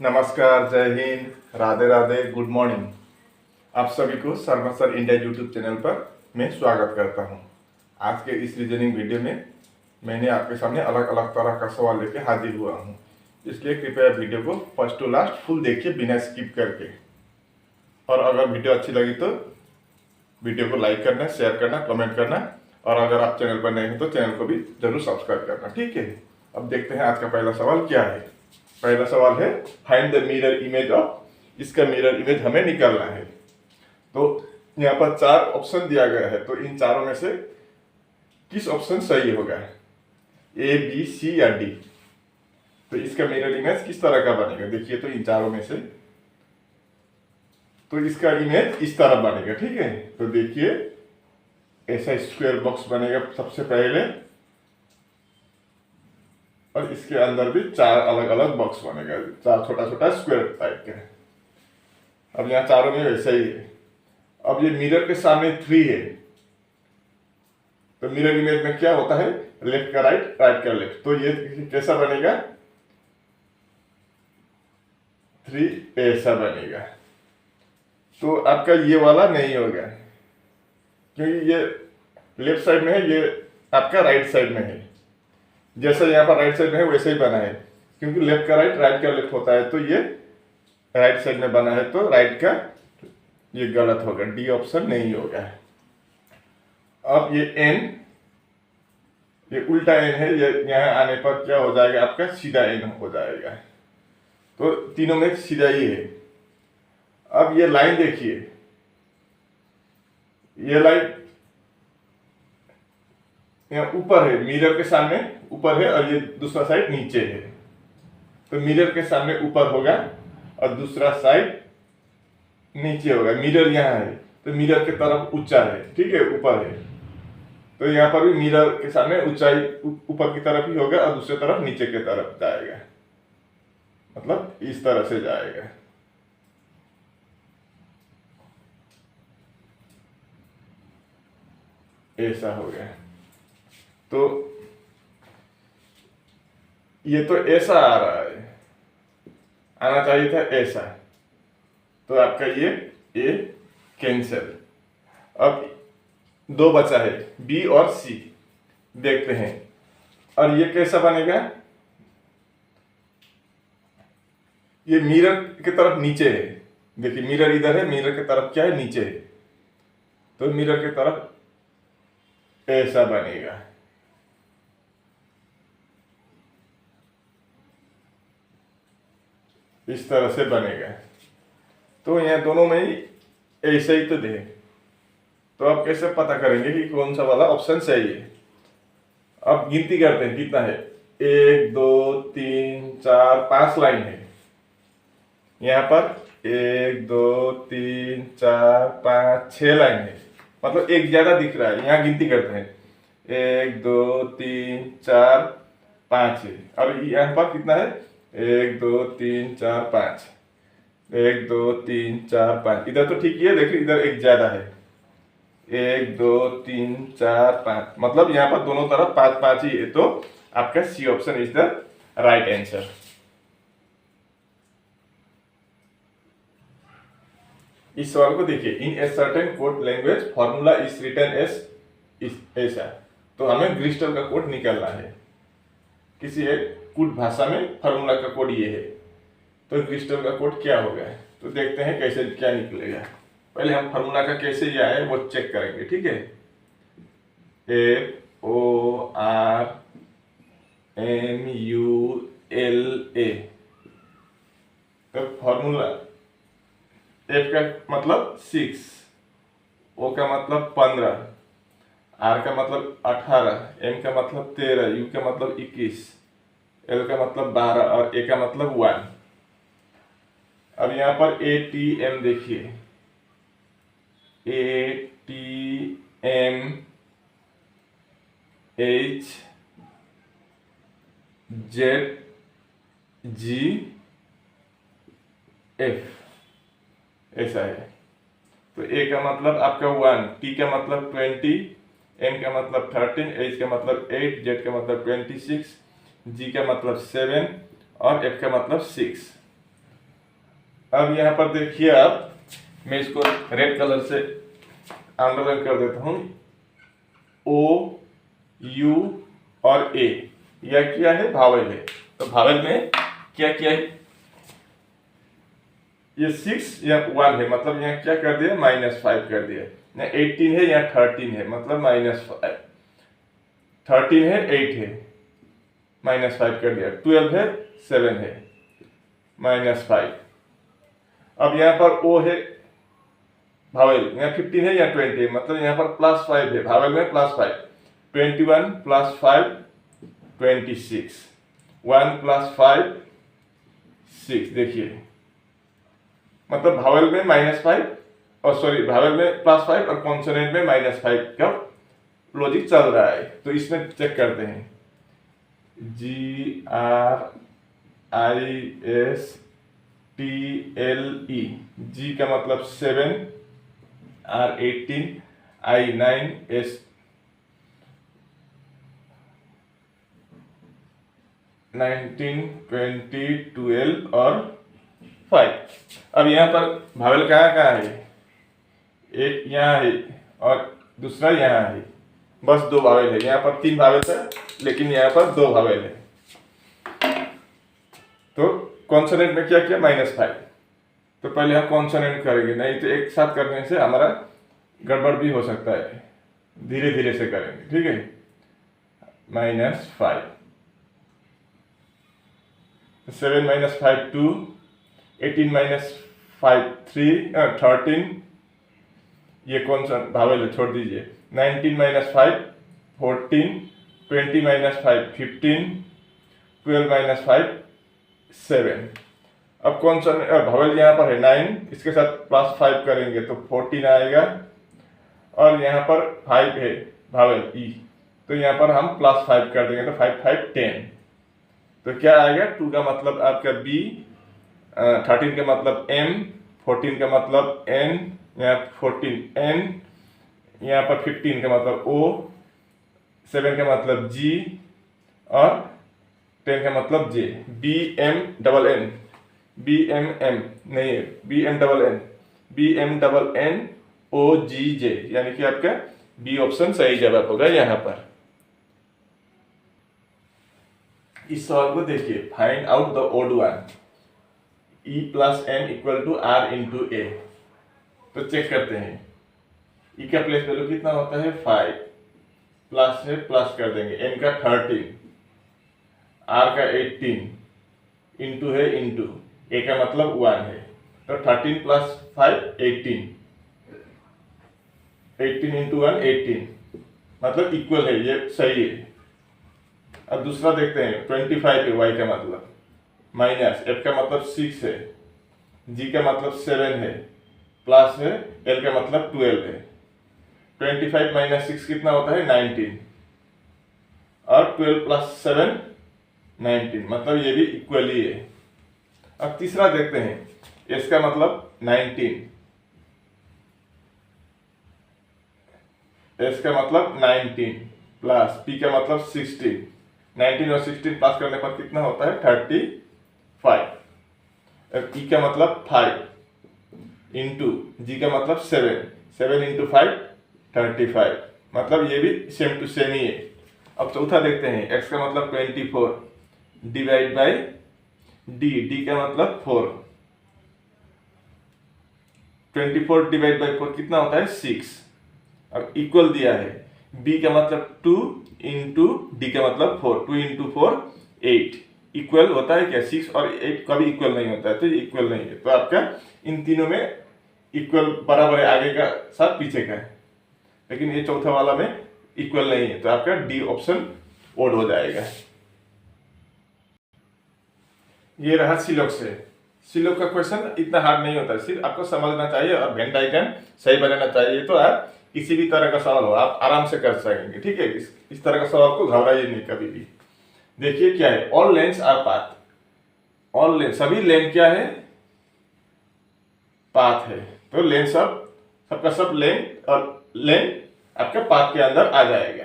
नमस्कार, जय Hind, Radhe Radhe, good morning. आप सभी को Sharma sir India YouTube channel पर मैं स्वागत करता हूं। आज के इस रीजनिंग वीडियो में मैंने आपके सामने अलग अलग तरह का सवाल लेके हाजिर हुआ हूं, इसलिए कृपया वीडियो को फर्स्ट टू लास्ट फुल देखिए बिना स्किप करके। और अगर वीडियो अच्छी लगी तो वीडियो को लाइक करना, शेयर करना, कमेंट करना, और अगर आप चैनल पर नए हैं तो चैनल को भी जरूर सब्सक्राइब करना, ठीक है। अब देखते हैं आज का पहला सवाल क्या है। पहला सवाल है find the mirror image of. इसका मिरर इमेज हमें निकालना है। तो यहाँ पर 4 ऑप्शन दिया गया है, तो इन चारों में से किस ऑप्शन सही होगा, ए, बी, सी या डी। तो इसका मिरर इमेज किस तरह का बनेगा, देखिए। तो इन चारों में से तो इसका इमेज इस तरह बनेगा, ठीक है। तो देखिए ऐसा स्क्वायर बॉक्स बनेगा सबसे पहले, और इसके अंदर भी 4 अलग अलग बॉक्स बनेगा, 4 छोटा छोटा स्क्वायर टाइप के। अब यहाँ चारों में वैसा ही है। अब ये मिरर के सामने 3 है, तो मिरर इमेज में क्या होता है, लेफ्ट का राइट, राइट का लेफ्ट। तो ये कैसा बनेगा, 3 ऐसा बनेगा। तो आपका ये वाला नहीं होगा, क्योंकि ये लेफ्ट साइड में है, ये आपका राइट साइड में है। जैसा यहाँ पर राइट साइड में है वैसे ही बना है, क्योंकि लेफ्ट का राइट, राइट का लेफ्ट होता है। तो ये राइट साइड में बना है, तो राइट का ये गलत होगा, डी ऑप्शन नहीं होगा। अब ये एन, ये उल्टा एन है, ये यहाँ आने पर क्या हो जाएगा, आपका सीधा एन हो जाएगा। तो तीनों में सीधा ही है। अब ये लाइन देखिए, ये लाइन यहाँ ऊपर है, मिरर के सामने ऊपर है, और ये दूसरा साइड नीचे है। तो मिरर के सामने ऊपर होगा और दूसरा साइड नीचे होगा। मिरर यहाँ है, तो मिरर की तरफ ऊंचा है, ठीक है, ऊपर है। तो यहाँ पर भी मिरर के सामने ऊंचाई ऊपर की तरफ ही होगा, और दूसरी तरफ नीचे की तरफ जाएगा, मतलब इस तरह से जाएगा। ऐसा हो गया। तो ये तो ऐसा आ रहा है, आना चाहिए था ऐसा। तो आपका ये ए कैंसिल। अब 2 बचा है, बी और सी, देखते हैं। और ये कैसा बनेगा, ये मिरर की तरफ नीचे है। देखिए मिरर इधर है, मिरर की तरफ क्या है, नीचे है। तो मिरर की तरफ ऐसा बनेगा। इस तरह से बनेगा। तो यहाँ दोनों में ही ऐसे ही तो दे। तो आप कैसे पता करेंगे कि कौन सा वाला ऑप्शन सही है। अब गिनती करते हैं कितना है, 1 2 3 4 5 लाइन है यहाँ पर। 1 2 3 4 5 6 लाइन है, मतलब एक ज्यादा दिख रहा है। यहाँ गिनती करते हैं, 1 2 3 4 5 है। और यहाँ पर कितना है, 1 2 3 4 5, 1 2 3 4 5। इधर तो ठीक ही है, देखिए इधर एक ज्यादा है, 1 2 3 4 5, मतलब यहाँ पर दोनों तरफ 5 5 ही है। तो आपका C option is the right answer. इस सवाल को देखिए, in a certain code language formula is written as ऐसा। तो हमें क्रिस्टल का कोड निकालना है। किसी एक कोड भाषा में फार्मूला का कोड ये है, तो क्रिस्टल का कोड क्या होगा। तो देखते हैं कैसे क्या निकलेगा। पहले हम फार्मूला का कैसे ये आया वो चेक करेंगे, ठीक है। FORMULA। तो फार्मूला F का मतलब 6, O का मतलब 15, R का मतलब 18, M का मतलब 13, U का मतलब 21, L का मतलब 12 और A का मतलब 1। अब यहाँ पर ATM देखिए, ATM H Z G F ऐसा है। तो A का मतलब आपका 1, T का मतलब 20, M का मतलब 13, H का मतलब 8, Z का मतलब 26, G का मतलब 7 और F का मतलब 6। अब यहाँ पर देखिए आप, मैं इसको रेड कलर से अंडरलाइन कर देता हूँ। ओ, यू और ए, यह क्या है? भावेल है। तो भावेल में क्या क्या है? ये 6 या 1 है, मतलब यहाँ क्या कर दिया? -5 कर दिया। यहाँ 18 है, यहाँ 13 है, मतलब -5। 13 है, 8 है, -5 कर दिया। 12 है, 7 है, -5। अब यहाँ पर ओ है भावेल, यहाँ 15 है या 20 है, मतलब यहाँ पर +5 है, भावेल में +5। 21 + 5 26, 1 + 5 6। देखिए, मतलब भावेल में -5 और सॉरी भावेल में +5 और कॉन्सोनेंट में -5 का लॉजिक चल रहा है। तो इसमें चेक करते हैं। GRISTLE, जी का मतलब 7, R 18, I 9, S 19, 20, 12 और 5। अब यहाँ पर भावेल कहाँ है? एक यहाँ है और दूसरा यहाँ है, बस 2 भावेल है। यहाँ पर 3 भावेल था, लेकिन यहाँ पर 2 भावेल है। तो कॉन्सोनेंट में क्या किया? -5। तो पहले हम कॉन्सोनेंट करेंगे, नहीं तो एक साथ करने से हमारा गड़बड़ भी हो सकता है। धीरे धीरे से करेंगे, ठीक है? -5, 7 - 5 2, 18 - 5 3, 13, ये कौन सा भावेल है? छोड़ दीजिए। 19 - 5 14, 20 - 5 15, 12 - 5 7। अब कौन सा भावेल यहाँ पर है? 9, इसके साथ +5 करेंगे तो 14 आएगा, और यहाँ पर 5 है भावेल ई, तो यहाँ पर हम +5 कर देंगे, तो 5 5 10। तो क्या आएगा? 2 का मतलब आपका बी, 13 का मतलब एम, 14 का मतलब एन, यहाँ 14 एन, यहाँ पर 15 का मतलब ओ, 7 का मतलब जी और 10 का मतलब जे। BMNN, BMM नहीं है, BMNN, BMNNOGJ, यानी कि आपका बी ऑप्शन सही जवाब होगा यहाँ पर। इस सवाल को देखिए, find out the odd one, E + M = R × A। तो चेक करते हैं, E का प्लेस वैल्यू कितना होता है? 5, प्लस है, प्लस कर देंगे। M का 13, R का 18, इंटू है इंटू, A का मतलब 1 है, तो 13 + 5 18, 18 × 1 18, मतलब इक्वल है, ये सही है। अब दूसरा देखते हैं, 25 है Y का मतलब, माइनस F का मतलब 6 है, G का मतलब 7 है, प्लस है, L का मतलब 12 है। 25 - 6 कितना होता है? 19, और 12 + 7 19, मतलब ये भी इक्वल ही है। अब तीसरा देखते हैं, S का मतलब 19, S का मतलब 19 प्लस P का मतलब 16, 19 और 16 प्लस करने पर कितना होता है? 35। अब E का मतलब 5 इंटू G का मतलब 7, 7 × 5 35, मतलब ये भी सेम टू सेम ही है। अब चौथा देखते हैं, X का मतलब 24 डिवाइड बाई D, D का मतलब 4, 24 डिवाइड बाई 4 कितना होता है? 6। अब इक्वल दिया है, B का मतलब 2 इंटू D का मतलब 4, 2 × 4 8, इक्वल होता है क्या? 6 और 8 कभी इक्वल नहीं होता है, तो ये इक्वल नहीं है। तो आपका इन तीनों में इक्वल बराबर है, आगे का साथ पीछे का है, लेकिन ये चौथा वाला में इक्वल नहीं है, तो आपका डी ऑप्शन ओड हो जाएगा। ये रहा सिलोक से। सिलोक का क्वेश्चन इतना हार्ड नहीं होता, सिर्फ आपको समझना चाहिए और वेन डायग्राम सही बनाना चाहिए, तो आप किसी भी तरह का सवाल हो आप आराम से कर सकेंगे, ठीक है? इस तरह का सवाल को घबराइए नहीं कभी भी। देखिए क्या है, all lens our path, all lens सभी लेन क्या है? पाथ है। तो लेन सबका सब लेन और लेन आपके पाथ के अंदर आ जाएगा।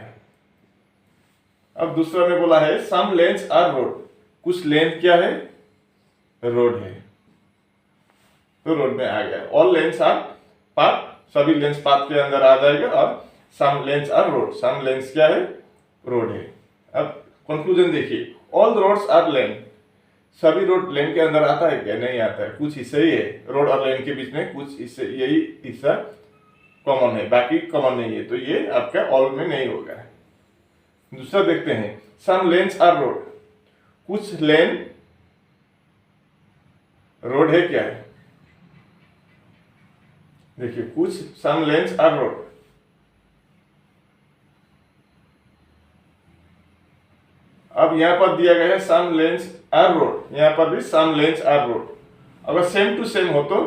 अब दूसरा में बोला है सम लेंस आर रोड, कुछ लेंथ क्या है? रोड है। तो रोड में आ गया। ऑल लेन्स आर पाथ, सभी लेन्स पाथ के अंदर आ जाएगा। और some lens are road, some lanes क्या है, रोड है। अब कंक्लूजन देखिए, ऑल रोड्स आर लेन, सभी रोड लेन के अंदर आता है क्या, नहीं आता है, कुछ हिस्से ही है रोड और लेन के बीच में, कुछ हिस्से, यही हिस्सा कॉमन है, बाकी कॉमन नहीं है, तो ये आपका ऑल में नहीं होगा। दूसरा देखते हैं, सम लेन्स आर रोड, कुछ लेन रोड है क्या है, देखिए कुछ सम लेन्स आर रोड, अब यहां पर दिया गया है सम लेन्स आर रोड, यहां पर भी सम लेन्स आर रोड। अगर सेम टू सेम हो तो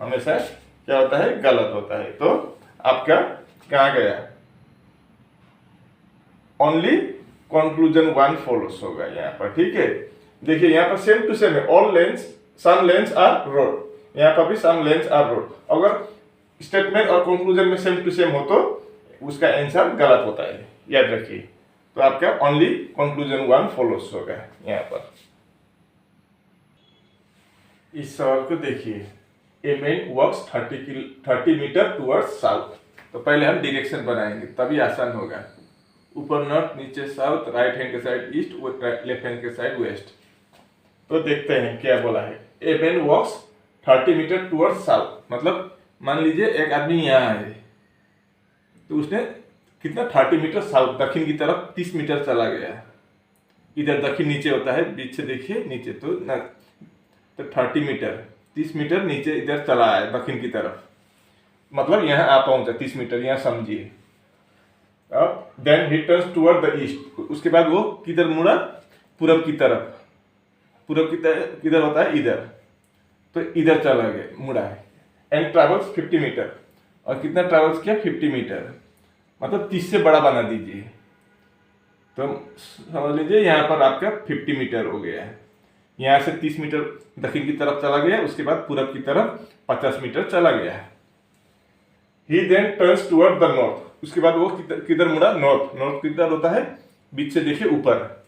हमेशा क्या होता है, गलत होता है। तो आपका कहां गया, ओनली कंक्लूजन वन फॉलोस होगा यहाँ पर, ठीक है। देखिए यहाँ पर सेम टू सेम है, all lens some lens are rod, यहाँ पर भी सम लेन्स आर रोड। अगर स्टेटमेंट और कंक्लूजन में सेम टू सेम हो तो उसका आंसर गलत होता है, याद रखिए। तो आपका ओनली कंक्लूजन वन फॉलोस होगा यहाँ पर। इस सवाल को देखिए, a man walks 30 metre towards south. तो पहले हम डायरेक्शन बनाएंगे तभी आसान होगा। ऊपर नॉर्थ, नीचे साउथ, राइट हैंड के साइड ईस्ट, लेफ्ट हैंड के साइड वेस्ट। तो देखते हैं क्या बोला है। A man walks 30 metre towards south, मतलब मान लीजिए एक आदमी यहाँ है, तो उसने कितना 30 मीटर साउथ, दक्षिण की तरफ 30 मीटर चला गया। इधर दक्षिण नीचे होता है, बीच से देखिए नीचे, तो 30 मीटर 30 मीटर नीचे इधर चला है दक्षिण की तरफ, मतलब यहाँ आ पहुंचा 30 मीटर, यहाँ समझिए। अब then he turns toward the east, उसके बाद वो किधर मुड़ा, पूरब की तरफ। पूरब की तरफ किधर होता है, इधर, तो इधर चला गया, मुड़ा है। एंड ट्रेवल्स 50 मीटर, और कितना ट्रेवल्स किया, 50 मीटर, मतलब 30 से बड़ा बना दीजिए। तो समझ लीजिए यहाँ पर आपका 50 मीटर हो गया है। यहाँ से 30 मीटर दक्षिण की तरफ चला गया, उसके बाद पूरब की तरफ 50 मीटर चला गया है। He then turns toward the north, उसके बाद वो किधर मुड़ा, नॉर्थ। नॉर्थ किधर होता है, बीच से देखिए ऊपर,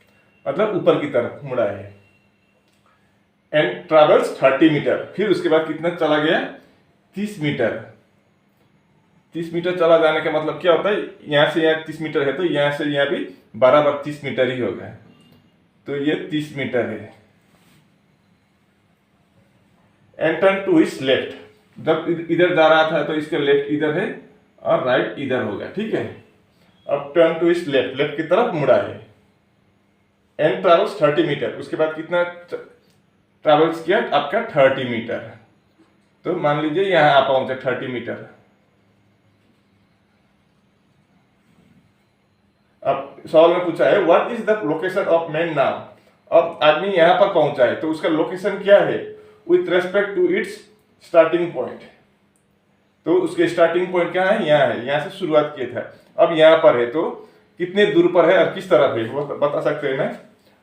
मतलब ऊपर की तरफ मुड़ा है। एंड ट्रेवल्स 30 मीटर, फिर उसके बाद कितना चला गया, 30 मीटर। 30 मीटर चला जाने का मतलब क्या होता है, यहाँ से यहाँ 30 मीटर है, तो यहाँ से यहाँ भी बराबर 30 मीटर ही होगा, तो ये 30 मीटर है। And turn to his left, जब इधर जा रहा था तो इसका लेफ्ट इधर है और राइट इधर होगा, ठीक है। अब turn to his left, left की तरफ मुड़ा है। एंड ट्रेवल्स 30 मीटर, उसके बाद कितना ट्रेवल्स किया आपका, 30 मीटर। तो मान लीजिए यहाँ आ पहुंचा 30 मीटर। अब सवाल में पूछा है, what is the location of man now. अब आदमी यहाँ पर पहुंचा है, तो उसका लोकेशन क्या है, with respect to its starting point. तो उसके स्टार्टिंग पॉइंट क्या है, यहाँ है, यहाँ से शुरुआत किया था, अब यहाँ पर है, तो कितने दूर पर है और किस तरफ है वो बता सकते हैं ना।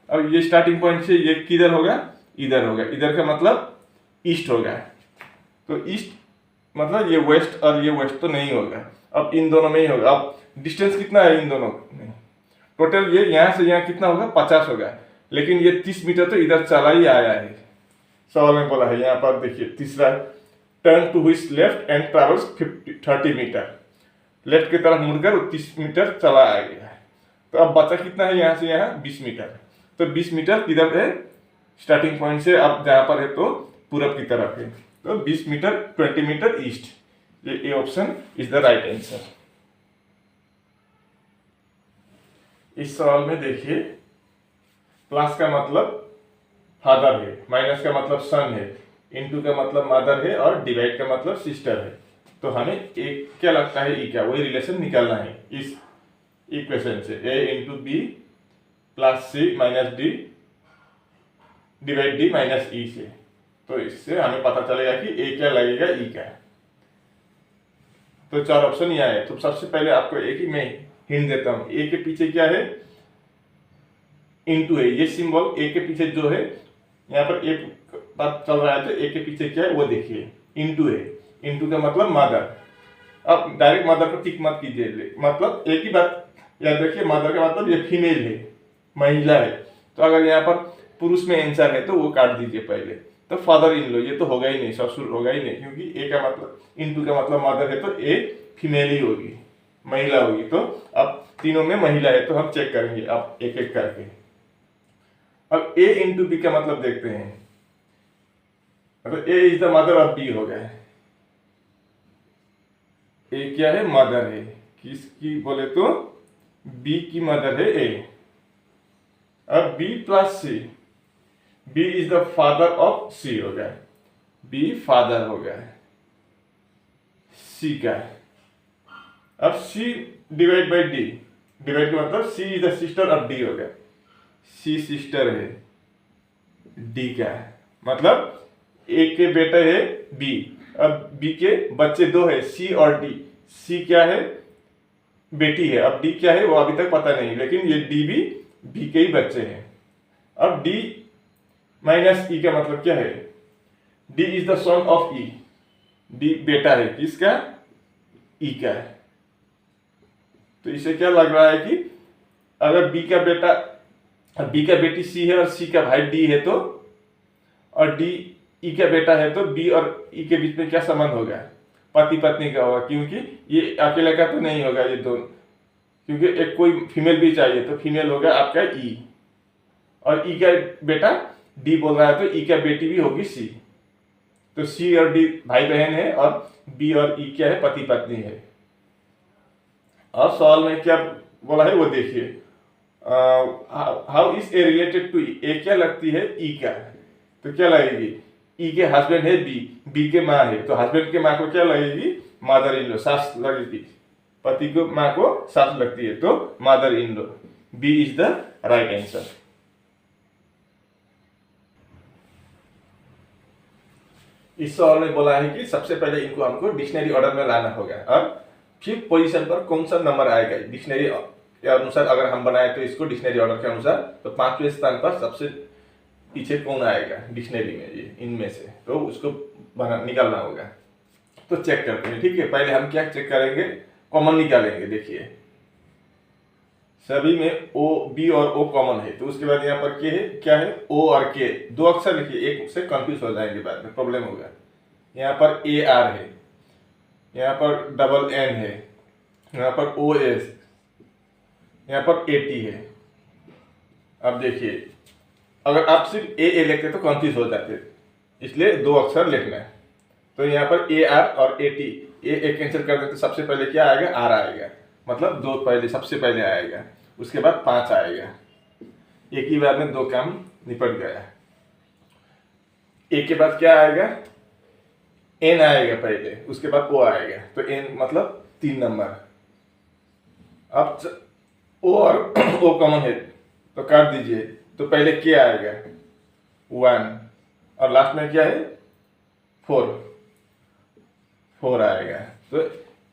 अब ये स्टार्टिंग पॉइंट से ये किधर होगा, इधर होगा, इधर का मतलब ईस्ट होगा, तो ईस्ट मतलब ये वेस्ट, और ये वेस्ट तो नहीं होगा, अब इन दोनों में ही होगा। अब डिस्टेंस कितना है इन दोनों में, टोटल ये यहाँ से यहाँ कितना होगा, 50 होगा, लेकिन ये 30 मीटर तो इधर चला ही आया है। सवाल में बोला है यहाँ पर देखिए, तीसरा, turn to his left and travels 30 metre, left की तरफ मुड़कर 30 मीटर चला आ गया है। तो अब बचा कितना है, यहाँ से यहाँ 20 मीटर, तो 20 मीटर किधर है, स्टार्टिंग पॉइंट से अब जहाँ पर है तो पूरब की तरफ है, तो 20 मीटर 20 मीटर ईस्ट। ये option is the right answer. इस सवाल में देखिए, प्लस का मतलब फादर है, माइनस का मतलब सन है, इनटू का मतलब मदर है, और डिवाइड का मतलब सिस्टर है। तो हमें एक क्या लगता है, ई क्या, वही रिलेशन निकालना है इस इक्वेशन से, A into B plus C minus D divide D minus E से। तो इससे हमें पता चलेगा कि ए क्या लगेगा, ई क्या है। तो 4 ऑप्शन यहाँ है। तो सबसे पहले आपको एक ही मैं हिंट देता हूँ, ए के पीछे क्या है, इनटू है, ये सिंबल ए के पीछे जो है, यहाँ पर एक बात चल रहा है, तो ए के पीछे क्या है वो देखिए, इनटू है, इनटू का मतलब मदर। अब डायरेक्ट मदर को टिक मत कीजिए, मतलब एक ही बात याद रखिए, मदर का मतलब ये फीमेल है, महिला है। तो अगर यहाँ पर पुरुष में आंसर है तो वो काट दीजिए पहले, तो फादर इन लॉ, ये तो होगा ही नहीं, ससुर होगा ही नहीं, क्योंकि ए का मतलब इनटू का मतलब मदर है, तो ए फीमेल ही होगी, महिला होगी। तो अब तीनों में महिला है, तो हम चेक करेंगे अब एक एक करके। अब ए इंटू बी का मतलब देखते हैं, मतलब A is the mother of B हो गया। ए क्या है? मदर है। किसकी बोले तो बी की मदर है ए। अब B plus C, B is the father of C हो गया, बी फादर हो गया सी का। अब C divide by D, divide का मतलब C is the sister of D हो गया, सी सिस्टर है डी का, मतलब ए के बेटे है बी। अब बी के बच्चे दो है, सी और डी। सी क्या है? बेटी है। अब डी क्या है वो अभी तक पता नहीं, लेकिन ये डी भी बी के ही बच्चे हैं। अब डी माइनस ई का मतलब क्या है? D is the son of E, D बेटा है किसका? ई का। तो इसे क्या लग रहा है कि अगर बी का बेटा, बी का बेटी सी है और सी का भाई डी है, तो और डी ई का बेटा है, तो बी और ई के बीच में क्या संबंध होगा? पति पत्नी का होगा, क्योंकि ये अकेले का तो नहीं होगा ये दोनों, क्योंकि एक कोई फीमेल भी चाहिए, तो फीमेल होगा आपका ई, और ई का बेटा डी बोल रहा है, तो ई का बेटी भी होगी सी। तो सी और डी भाई बहन है, और बी और ई क्या है? पति पत्नी है। और सवाल में क्या बोला है वो देखिए, how is A related to E, A क्या लगती है? ई का, तो क्या लगेगी? ई के हस्बैंड है बी, बी के माँ है, तो हस्बैंड के माँ को क्या लगेगी? मदर इन लॉ, सास लगेगी। पति को माँ को सास लगती है, तो mother in law. B is the right answer. इस सवाल में बोला है कि सबसे पहले इनको हमको डिक्शनरी ऑर्डर में लाना होगा, और फिफ्थ पोजीशन पर कौन सा नंबर आएगा डिक्शनरी के अनुसार अगर हम बनाए तो इसको डिक्शनरी ऑर्डर के अनुसार, तो 5वें स्थान पर सबसे पीछे कौन आएगा डिक्शनरी में, ये इनमें से, तो उसको निकालना होगा। तो चेक करते हैं, ठीक है। पहले हम क्या चेक करेंगे? कॉमन निकालेंगे। देखिए सभी में ओ, बी और ओ कॉमन है, तो उसके बाद यहाँ पर के है, क्या है? ओ और के, दो अक्षर लिखिए, एक से कंफ्यूज हो जाएंगे, बाद में प्रॉब्लम होगा। यहाँ पर ए आर है, यहाँ पर डबल एन है, यहाँ पर ओ एस, यहाँ पर ए टी है। अब देखिए अगर आप सिर्फ ए लिखते तो कंफ्यूज हो जाते, इसलिए दो अक्षर लिखना है। तो यहाँ पर ए आर और ए टी, ए कैंसिल कर देते, सबसे पहले क्या आएगा? आर आएगा, मतलब दो पहले सबसे पहले आएगा, उसके बाद 5 आएगा। एक ही बार में दो काम निपट गया। ए के बाद क्या आएगा? एन आएगा पहले, उसके बाद ओ आएगा, तो एन मतलब 3 नंबर। अब ओ और ओ कॉमन है, तो काट दीजिए। तो पहले क्या आएगा? 1, और लास्ट में क्या है? 4 आएगा। तो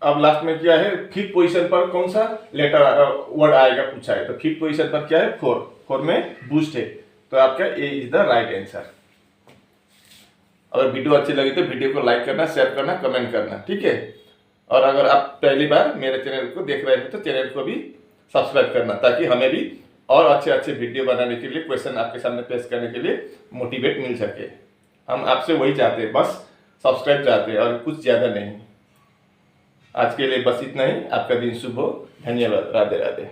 अब लास्ट में क्या है? फिफ्थ पोजीशन पर कौन सा लेटर वर्ड आएगा पूछा है, तो फिफ्थ पोजीशन पर क्या है? 4 में बूस्ट है, तो आपका ए इज द राइट आंसर। अगर वीडियो अच्छी लगी तो वीडियो को लाइक करना, शेयर करना, कमेंट करना, ठीक है। और अगर आप पहली बार मेरे चैनल को देख रहे हैं तो चैनल को भी सब्सक्राइब करना, ताकि हमें भी और अच्छे अच्छे वीडियो बनाने के लिए, क्वेश्चन आपके सामने पेश करने के लिए मोटिवेट मिल सके। हम आपसे वही चाहते हैं, बस सब्सक्राइब चाहते हैं, और कुछ ज़्यादा नहीं। आज के लिए बस इतना ही। आपका दिन शुभ हो। धन्यवाद। राधे राधे।